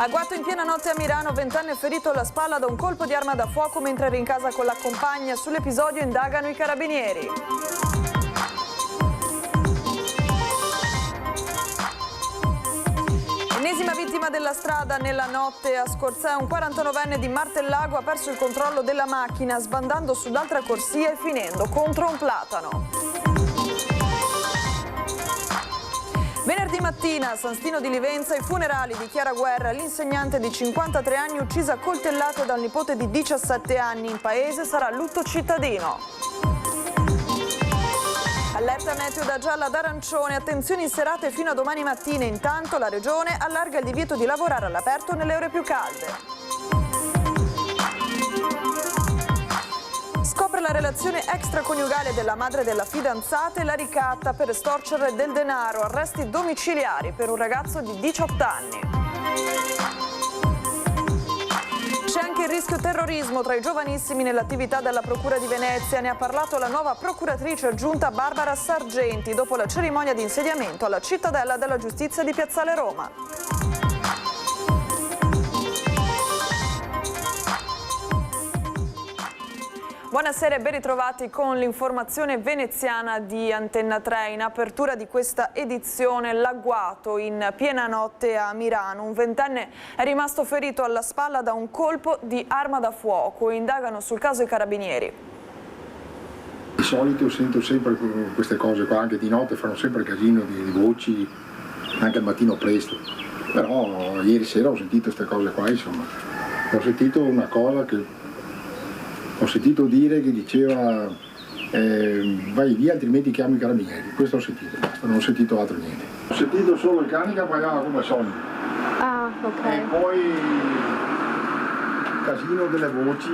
Agguato in piena notte a Milano, 20enne ferito alla spalla da un colpo di arma da fuoco mentre era in casa con la compagna. Sull'episodio indagano i carabinieri. Ennesima vittima della strada nella notte a Scorzè. Un 49enne di Martellago ha perso il controllo della macchina sbandando sull'altra corsia e finendo contro un platano. Venerdì mattina a San Stino di Livenza i funerali di Chiara Guerra, l'insegnante di 53 anni uccisa a coltellate dal nipote di 17 anni. In paese sarà lutto cittadino. Allerta meteo da gialla ad arancione, attenzioni serate fino a domani mattina. Intanto la regione allarga il divieto di lavorare all'aperto nelle ore più calde. Scopre la relazione extraconiugale della madre della fidanzata e la ricatta per estorcere del denaro. Arresti domiciliari per un ragazzo di 18 anni. C'è anche il rischio terrorismo tra i giovanissimi nell'attività della Procura di Venezia. Ne ha parlato la nuova procuratrice aggiunta Barbara Sargenti dopo la cerimonia di insediamento alla Cittadella della Giustizia di Piazzale Roma. Buonasera e ben ritrovati con l'informazione veneziana di Antenna 3. In apertura di questa edizione, l'agguato in piena notte a Milano. Un 20enne è rimasto ferito alla spalla da un colpo di arma da fuoco. Indagano sul caso i carabinieri. Di solito sento sempre queste cose qua, anche di notte fanno sempre casino di voci, anche al mattino presto. Però ieri sera ho sentito queste cose qua, insomma. Ho sentito una cosa che... Ho sentito dire che diceva vai via altrimenti chiami i carabinieri. Questo ho sentito, basta, non ho sentito altro niente. Ho sentito solo il cane che appagava come sogno. Ah, ok. E poi casino delle voci,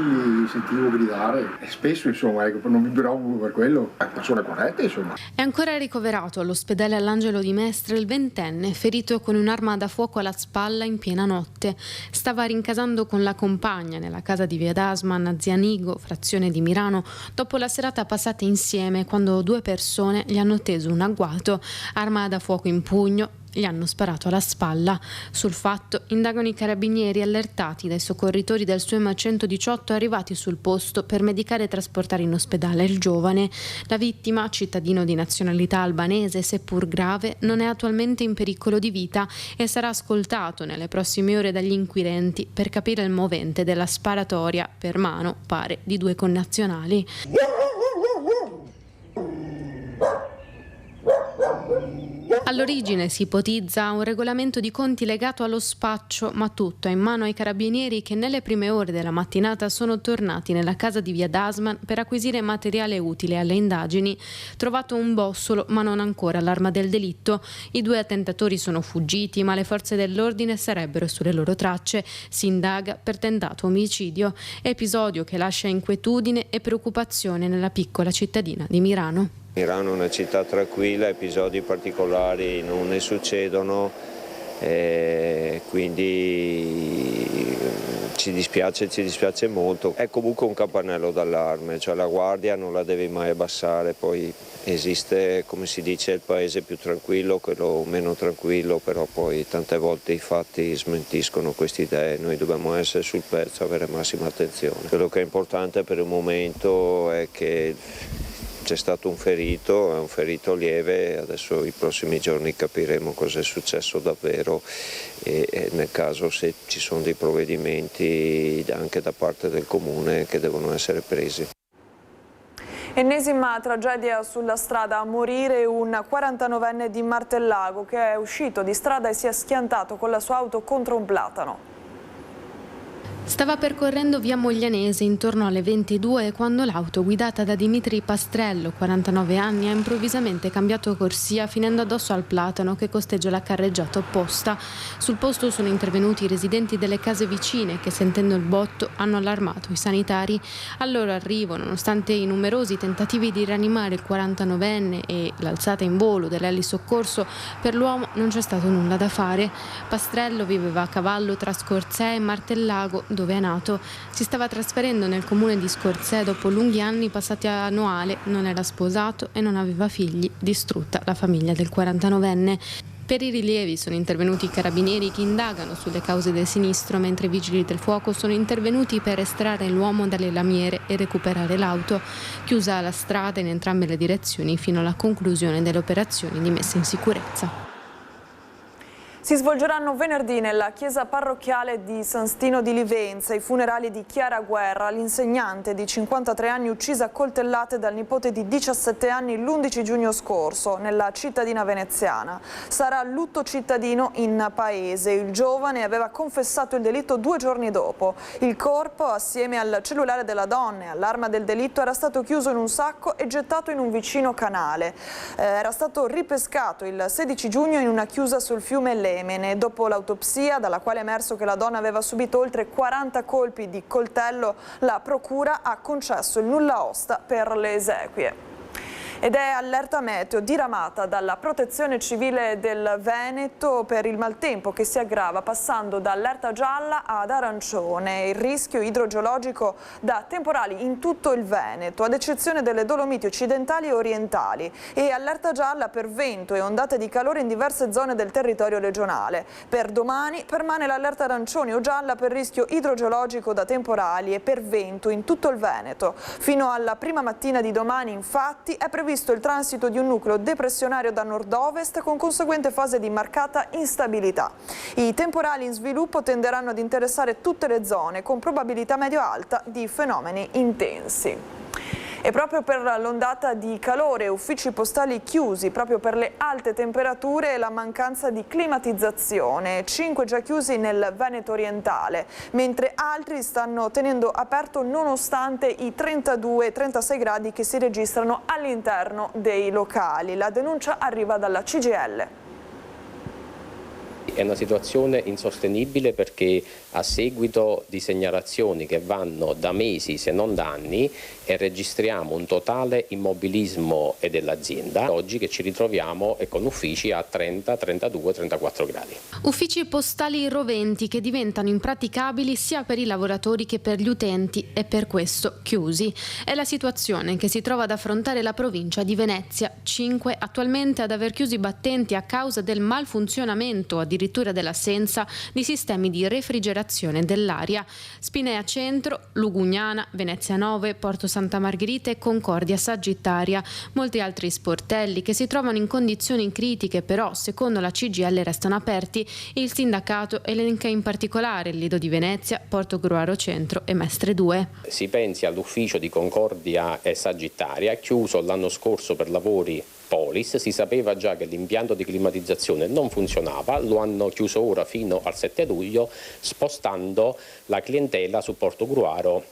sentivo gridare. E spesso, insomma, non mi preoccupo per quello. La persona corretta, insomma. È ancora ricoverato all'ospedale All'Angelo di Mestre il 20enne, ferito con un'arma da fuoco alla spalla in piena notte. Stava rincasando con la compagna nella casa di Via Dasman a Zianigo, frazione di Milano, dopo la serata passata insieme quando due persone gli hanno teso un agguato, arma da fuoco in pugno. Gli hanno sparato alla spalla. Sul fatto indagano i carabinieri allertati dai soccorritori del SUEM 118 arrivati sul posto per medicare e trasportare in ospedale il giovane. La vittima, cittadino di nazionalità albanese, seppur grave, non è attualmente in pericolo di vita e sarà ascoltato nelle prossime ore dagli inquirenti per capire il movente della sparatoria per mano, pare, di due connazionali. All'origine si ipotizza un regolamento di conti legato allo spaccio, ma tutto è in mano ai carabinieri che nelle prime ore della mattinata sono tornati nella casa di Via Dasman per acquisire materiale utile alle indagini. Trovato un bossolo, ma non ancora l'arma del delitto. I due attentatori sono fuggiti, ma le forze dell'ordine sarebbero sulle loro tracce. Si indaga per tentato omicidio, episodio che lascia inquietudine e preoccupazione nella piccola cittadina di Milano. Milano è una città tranquilla, episodi particolari non ne succedono, quindi ci dispiace molto. È comunque un campanello d'allarme, cioè la guardia non la devi mai abbassare, poi esiste, come si dice, il paese più tranquillo, quello meno tranquillo, però poi tante volte i fatti smentiscono queste idee, noi dobbiamo essere sul pezzo, avere massima attenzione. Quello che è importante per il momento è che c'è stato un ferito, è un ferito lieve, adesso i prossimi giorni capiremo cosa è successo davvero e nel caso se ci sono dei provvedimenti anche da parte del comune che devono essere presi. Ennesima tragedia sulla strada, a morire un 49enne di Martellago che è uscito di strada e si è schiantato con la sua auto contro un platano. Stava percorrendo via Moglianese intorno alle 22 quando l'auto guidata da Dimitri Pastrello, 49 anni, ha improvvisamente cambiato corsia finendo addosso al platano che costeggia la carreggiata opposta. Sul posto sono intervenuti i residenti delle case vicine che, sentendo il botto, hanno allarmato i sanitari. Al loro arrivo, nonostante i numerosi tentativi di rianimare il 49enne e l'alzata in volo dell'eli soccorso, per l'uomo non c'è stato nulla da fare. Pastrello viveva a cavallo tra Scorzè e Martellago, dove è nato. Si stava trasferendo nel comune di Scorzè dopo lunghi anni passati a Noale, non era sposato e non aveva figli, distrutta la famiglia del 49enne. Per i rilievi sono intervenuti i carabinieri che indagano sulle cause del sinistro, mentre i vigili del fuoco sono intervenuti per estrarre l'uomo dalle lamiere e recuperare l'auto, chiusa la strada in entrambe le direzioni fino alla conclusione delle operazioni di messa in sicurezza. Si svolgeranno venerdì nella chiesa parrocchiale di San Stino di Livenza i funerali di Chiara Guerra, l'insegnante di 53 anni uccisa a coltellate dal nipote di 17 anni l'11 giugno scorso nella cittadina veneziana. Sarà lutto cittadino in paese. Il giovane aveva confessato il delitto 2 giorni dopo. Il corpo, assieme al cellulare della donna e all'arma del delitto, era stato chiuso in un sacco e gettato in un vicino canale. Era stato ripescato il 16 giugno in una chiusa sul fiume Lemene. Dopo l'autopsia, dalla quale è emerso che la donna aveva subito oltre 40 colpi di coltello, la procura ha concesso il nulla osta per le esequie. Ed è allerta meteo diramata dalla Protezione Civile del Veneto per il maltempo che si aggrava, passando da allerta gialla ad arancione. Il rischio idrogeologico da temporali in tutto il Veneto, ad eccezione delle Dolomiti occidentali e orientali, e allerta gialla per vento e ondate di calore in diverse zone del territorio regionale. Per domani permane l'allerta arancione o gialla per rischio idrogeologico da temporali e per vento in tutto il Veneto. Fino alla prima mattina di domani, infatti, è previsto il transito di un nucleo depressionario da nord-ovest con conseguente fase di marcata instabilità. I temporali in sviluppo tenderanno ad interessare tutte le zone con probabilità medio-alta di fenomeni intensi. E proprio per l'ondata di calore, uffici postali chiusi proprio per le alte temperature e la mancanza di climatizzazione, 5 già chiusi nel Veneto orientale, mentre altri stanno tenendo aperto nonostante i 32-36 gradi che si registrano all'interno dei locali. La denuncia arriva dalla CGIL. È una situazione insostenibile perché a seguito di segnalazioni che vanno da mesi se non da anni registriamo un totale immobilismo dell'azienda. Oggi che ci ritroviamo con uffici a 30, 32, 34 gradi. Uffici postali roventi che diventano impraticabili sia per i lavoratori che per gli utenti e per questo chiusi. È la situazione che si trova ad affrontare la provincia di Venezia, 5 attualmente ad aver chiuso i battenti a causa del malfunzionamento addirittura dell'assenza di sistemi di refrigerazione dell'aria. Spinea Centro, Lugugnana, Venezia 9, Porto Santa Margherita e Concordia Sagittaria. Molti altri sportelli che si trovano in condizioni critiche però secondo la CGIL restano aperti. Il sindacato elenca in particolare il Lido di Venezia, Porto Gruaro Centro e Mestre 2. Si pensi all'ufficio di Concordia e Sagittaria, chiuso l'anno scorso per lavori Polis. Si sapeva già che l'impianto di climatizzazione non funzionava, lo hanno chiuso ora fino al 7 luglio, spostando la clientela su Porto Gruaro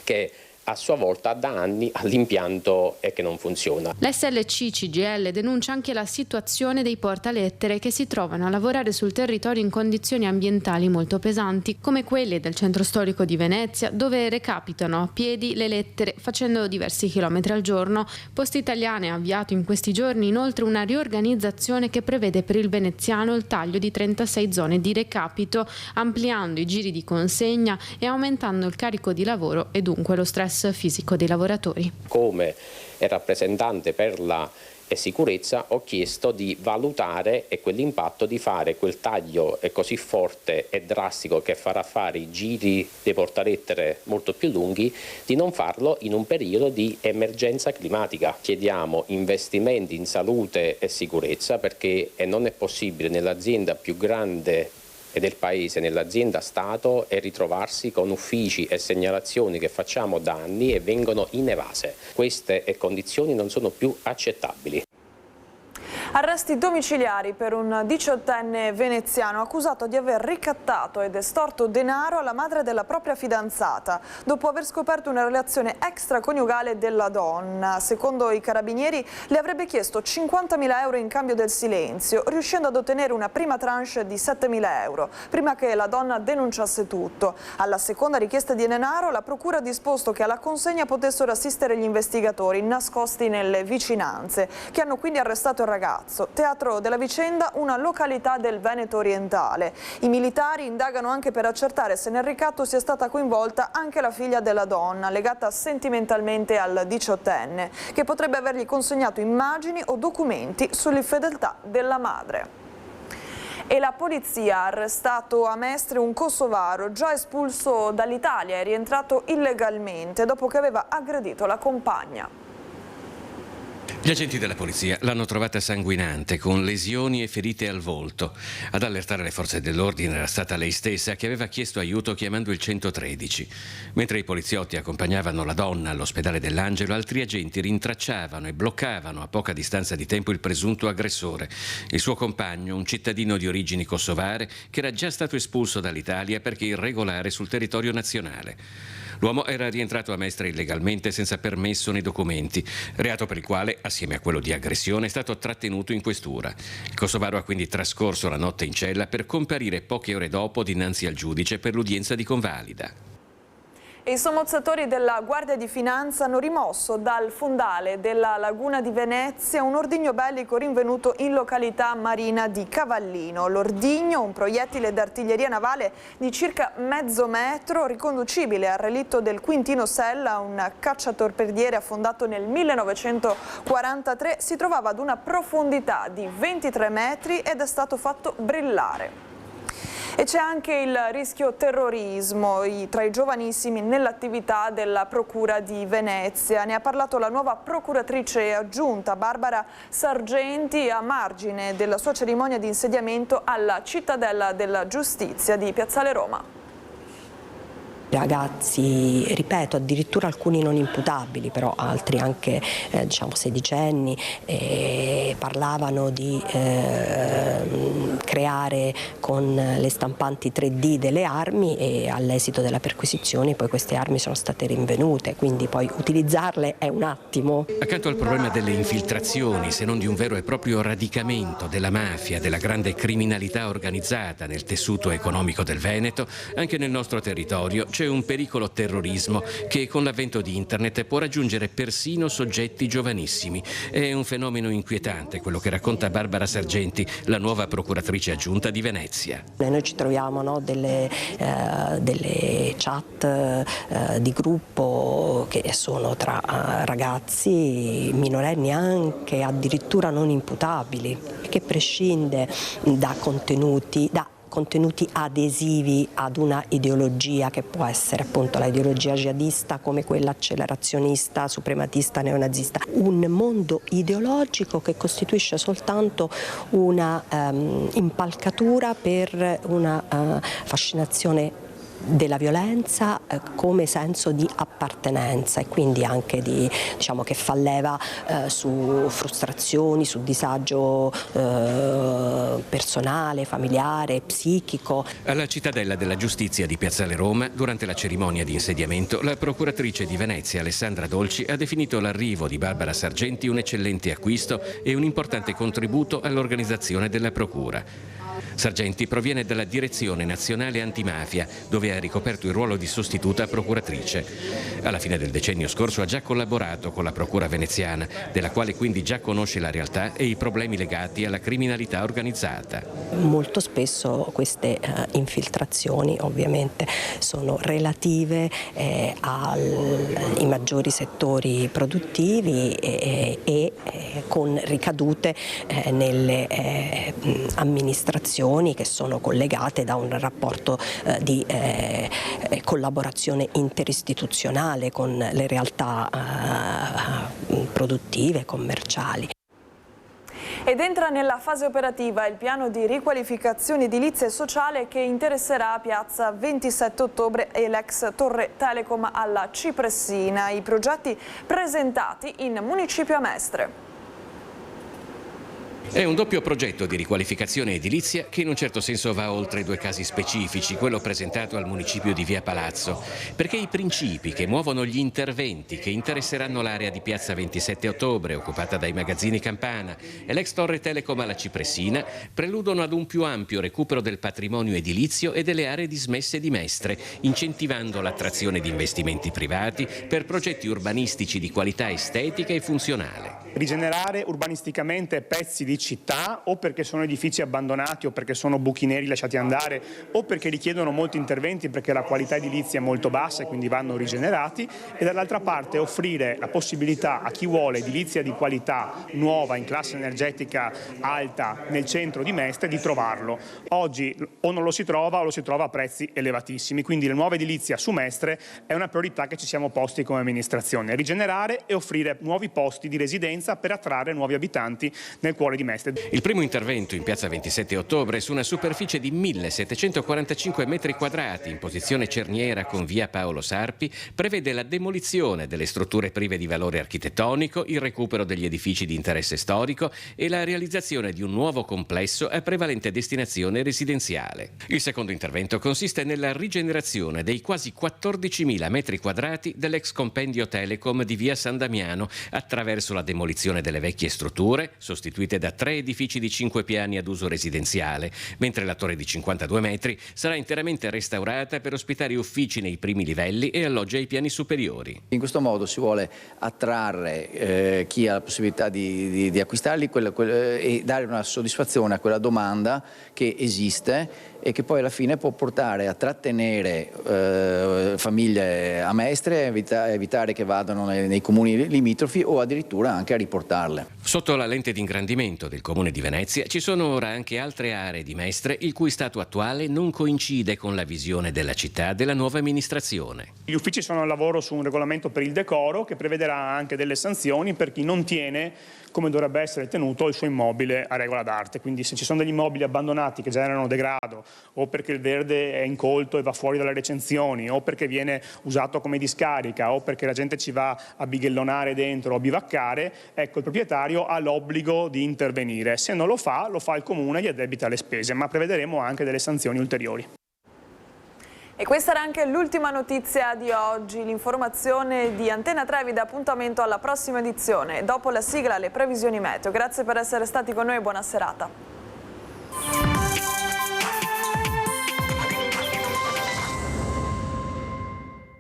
che a sua volta da anni all'impianto che non funziona. L'SLC CGIL denuncia anche la situazione dei portalettere che si trovano a lavorare sul territorio in condizioni ambientali molto pesanti, come quelle del centro storico di Venezia, dove recapitano a piedi le lettere facendo diversi chilometri al giorno. Poste Italiane ha avviato in questi giorni inoltre una riorganizzazione che prevede per il veneziano il taglio di 36 zone di recapito, ampliando i giri di consegna e aumentando il carico di lavoro e dunque lo stress fisico dei lavoratori. Come rappresentante per la sicurezza ho chiesto di valutare quell'impatto, di fare quel taglio così forte e drastico che farà fare i giri dei portalettere molto più lunghi, di non farlo in un periodo di emergenza climatica. Chiediamo investimenti in salute e sicurezza perché non è possibile nell'azienda più grande del paese, nell'azienda Stato, e ritrovarsi con uffici e segnalazioni che facciamo da anni e vengono inevase. Queste condizioni non sono più accettabili. Arresti domiciliari per un 18enne veneziano accusato di aver ricattato ed estorto denaro alla madre della propria fidanzata dopo aver scoperto una relazione extraconiugale della donna. Secondo i carabinieri le avrebbe chiesto 50.000 euro in cambio del silenzio, riuscendo ad ottenere una prima tranche di 7.000 euro, prima che la donna denunciasse tutto. Alla seconda richiesta di denaro la procura ha disposto che alla consegna potessero assistere gli investigatori nascosti nelle vicinanze, che hanno quindi arrestato il ragazzo. Teatro della vicenda una località del Veneto orientale. I militari indagano anche per accertare se nel ricatto sia stata coinvolta anche la figlia della donna, legata sentimentalmente al 18enne, che potrebbe avergli consegnato immagini o documenti sull'infedeltà della madre. E la polizia ha arrestato a Mestre un kosovaro già espulso dall'Italia e rientrato illegalmente dopo che aveva aggredito la compagna. Gli agenti della polizia l'hanno trovata sanguinante, con lesioni e ferite al volto. Ad allertare le forze dell'ordine era stata lei stessa, che aveva chiesto aiuto chiamando il 113. Mentre i poliziotti accompagnavano la donna all'ospedale dell'Angelo, altri agenti rintracciavano e bloccavano a poca distanza di tempo il presunto aggressore, il suo compagno, un cittadino di origini kosovare che era già stato espulso dall'Italia perché irregolare sul territorio nazionale. L'uomo era rientrato a Mestre illegalmente senza permesso nei documenti, reato per il quale, assieme a quello di aggressione, è stato trattenuto in questura. Il kosovaro ha quindi trascorso la notte in cella per comparire poche ore dopo dinanzi al giudice per l'udienza di convalida. I sommozzatori della Guardia di Finanza hanno rimosso dal fondale della laguna di Venezia un ordigno bellico rinvenuto in località marina di Cavallino. L'ordigno, un proiettile d'artiglieria navale di circa mezzo metro, riconducibile al relitto del Quintino Sella, un cacciatorpediere affondato nel 1943, si trovava ad una profondità di 23 metri ed è stato fatto brillare. E c'è anche il rischio terrorismo tra i giovanissimi nell'attività della Procura di Venezia. Ne ha parlato la nuova procuratrice aggiunta Barbara Sargenti a margine della sua cerimonia di insediamento alla Cittadella della Giustizia di Piazzale Roma. Ragazzi, ripeto, addirittura alcuni non imputabili, però altri anche sedicenni, parlavano di creare con le stampanti 3D delle armi e all'esito della perquisizione poi queste armi sono state rinvenute, quindi poi utilizzarle è un attimo. Accanto al problema delle infiltrazioni, se non di un vero e proprio radicamento della mafia, della grande criminalità organizzata nel tessuto economico del Veneto, anche nel nostro territorio c'è un pericolo terrorismo che con l'avvento di internet può raggiungere persino soggetti giovanissimi. È un fenomeno inquietante quello che racconta Barbara Sargenti, la nuova procuratrice aggiunta di Venezia. Noi ci troviamo delle chat di gruppo che sono tra ragazzi minorenni, anche addirittura non imputabili, che prescinde da contenuti adesivi ad una ideologia che può essere appunto l'ideologia jihadista, come quella accelerazionista, suprematista, neonazista. Un mondo ideologico che costituisce soltanto una impalcatura per una fascinazione della violenza come senso di appartenenza e quindi anche che fa leva su frustrazioni, su disagio personale, familiare, psichico. Alla Cittadella della Giustizia di Piazzale Roma, durante la cerimonia di insediamento, la procuratrice di Venezia Alessandra Dolci ha definito l'arrivo di Barbara Sargenti un eccellente acquisto e un importante contributo all'organizzazione della procura. Sargenti proviene dalla Direzione Nazionale Antimafia, dove ha ricoperto il ruolo di sostituta procuratrice. Alla fine del decennio scorso ha già collaborato con la Procura veneziana, della quale quindi già conosce la realtà e i problemi legati alla criminalità organizzata. Molto spesso queste infiltrazioni ovviamente sono relative ai maggiori settori produttivi e con ricadute nelle amministrazioni che sono collegate da un rapporto di collaborazione interistituzionale con le realtà produttive e commerciali. Ed entra nella fase operativa il piano di riqualificazione edilizia e sociale che interesserà Piazza 27 Ottobre e l'ex Torre Telecom alla Cipressina. I progetti presentati in Municipio a Mestre. È un doppio progetto di riqualificazione edilizia che in un certo senso va oltre due casi specifici, quello presentato al municipio di Via Palazzo, perché i principi che muovono gli interventi che interesseranno l'area di Piazza 27 Ottobre, occupata dai magazzini Campana, e l'ex Torre Telecom alla Cipressina, preludono ad un più ampio recupero del patrimonio edilizio e delle aree dismesse di Mestre, incentivando l'attrazione di investimenti privati per progetti urbanistici di qualità estetica e funzionale. Rigenerare urbanisticamente pezzi di criticità, o perché sono edifici abbandonati o perché sono buchi neri lasciati andare o perché richiedono molti interventi perché la qualità edilizia è molto bassa e quindi vanno rigenerati, e dall'altra parte offrire la possibilità a chi vuole edilizia di qualità nuova in classe energetica alta nel centro di Mestre di trovarlo. Oggi o non lo si trova o lo si trova a prezzi elevatissimi, quindi la nuova edilizia su Mestre è una priorità che ci siamo posti come amministrazione: rigenerare e offrire nuovi posti di residenza per attrarre nuovi abitanti nel cuore di Mestre. Il primo intervento in piazza 27 ottobre su una superficie di 1745 metri quadrati in posizione cerniera con via Paolo Sarpi prevede la demolizione delle strutture prive di valore architettonico, il recupero degli edifici di interesse storico e la realizzazione di un nuovo complesso a prevalente destinazione residenziale. Il secondo intervento consiste nella rigenerazione dei quasi 14.000 metri quadrati dell'ex compendio Telecom di via San Damiano attraverso la demolizione delle vecchie strutture, sostituite da 3 edifici di 5 piani ad uso residenziale, mentre la torre di 52 metri sarà interamente restaurata per ospitare uffici nei primi livelli e alloggi ai piani superiori. In questo modo si vuole attrarre chi ha la possibilità di acquistarli e dare una soddisfazione a quella domanda che esiste e che poi alla fine può portare a trattenere famiglie a Mestre, evitare che vadano nei comuni limitrofi o addirittura anche a riportarle. Sotto la lente di ingrandimento del Comune di Venezia ci sono ora anche altre aree di Mestre il cui stato attuale non coincide con la visione della città della nuova amministrazione. Gli uffici sono al lavoro su un regolamento per il decoro che prevederà anche delle sanzioni per chi non tiene, come dovrebbe essere tenuto, il suo immobile a regola d'arte. Quindi se ci sono degli immobili abbandonati che generano degrado, o perché il verde è incolto e va fuori dalle recensioni, o perché viene usato come discarica, o perché la gente ci va a bighellonare dentro o a bivaccare, ecco, il proprietario ha l'obbligo di intervenire. Se non lo fa il comune, gli addebita le spese, ma prevederemo anche delle sanzioni ulteriori. E questa era anche l'ultima notizia di oggi. L'informazione di Antenna 3 vi dà appuntamento alla prossima edizione. Dopo la sigla, le previsioni meteo. Grazie per essere stati con noi e buona serata.